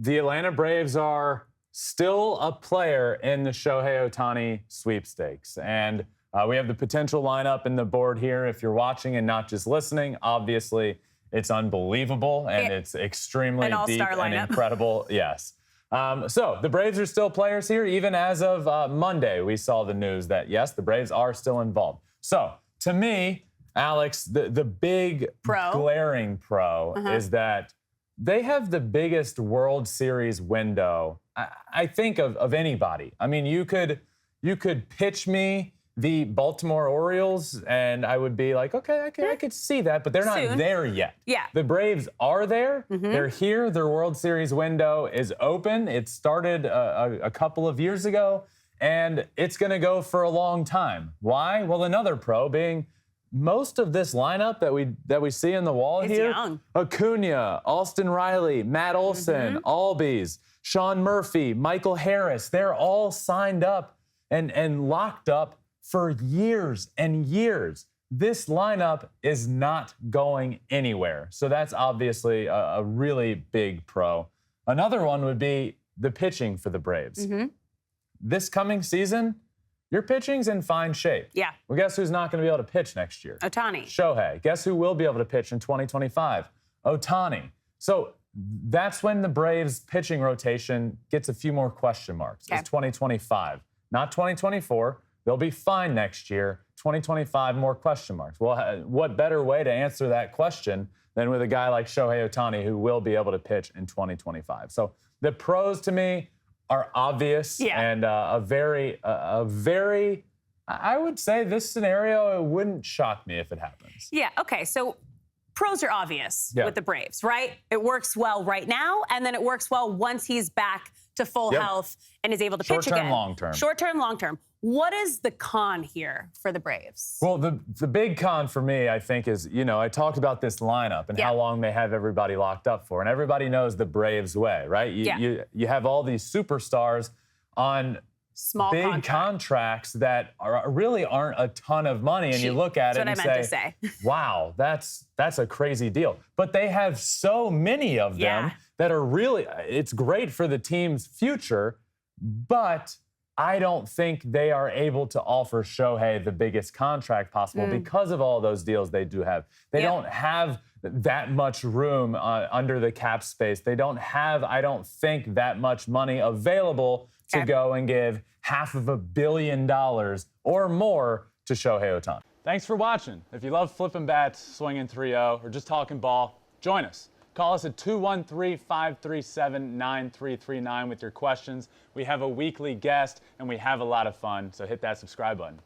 the Atlanta Braves are still a player in the Shohei Ohtani sweepstakes. And we have the potential lineup in the board here. If you're watching and not just listening, obviously it's unbelievable and it's extremely deep and incredible. Yes. So the Braves are still players here. Even as of Monday, we saw the news that, yes, the Braves are still involved. So to me, Alex, the big glaring pro is that they have the biggest World Series window, I think, of anybody. I mean, you could pitch me the Baltimore Orioles, and I would be like, okay, I could see that, but they're not there yet. Yeah. The Braves are there. They're here. Their World Series window is open. It started a couple of years ago, and it's going to go for a long time. Why? Well, another pro being most of this lineup that we see in the wall here, young. Acuna, Austin Riley, Matt Olson, Albies, Sean Murphy, Michael Harris, they're all signed up and locked up for years and years. This lineup is not going anywhere. So that's obviously a really big pro. Another one would be the pitching for the Braves. This coming season, your pitching's in fine shape. Yeah. Well, guess who's not going to be able to pitch next year? Ohtani. Shohei. Guess who will be able to pitch in 2025? Ohtani. So that's when the Braves pitching rotation gets a few more question marks. It's 2025, not 2024. They'll be fine next year. 2025, more question marks. Well, what better way to answer that question than with a guy like Shohei Ohtani who will be able to pitch in 2025? So the pros to me are obvious and a very, I would say this scenario, it wouldn't shock me if it happens. Yeah, okay, so pros are obvious with the Braves, right? It works well right now, and then it works well once he's back to full health and is able to pitch again. Short-term, long-term. Short-term, long-term. What is the con here for the Braves? Well, the big con for me, I think, is, I talked about this lineup and how long they have everybody locked up for. And everybody knows the Braves way, right? You have all these superstars on big contracts that really aren't a ton of money. And you look at it and say, wow, that's a crazy deal. But they have so many of them that are really, it's great for the team's future, but I don't think they are able to offer Shohei the biggest contract possible because of all those deals they do have. They don't have that much room under the cap space. They don't have, I don't think, that much money available to go and give $500 million or more to Shohei Ohtani. Thanks for watching. If you love flipping bats, swinging 3-0, or just talking ball, join us. Call us at 213-537-9339 with your questions. We have a weekly guest, and we have a lot of fun, so hit that subscribe button.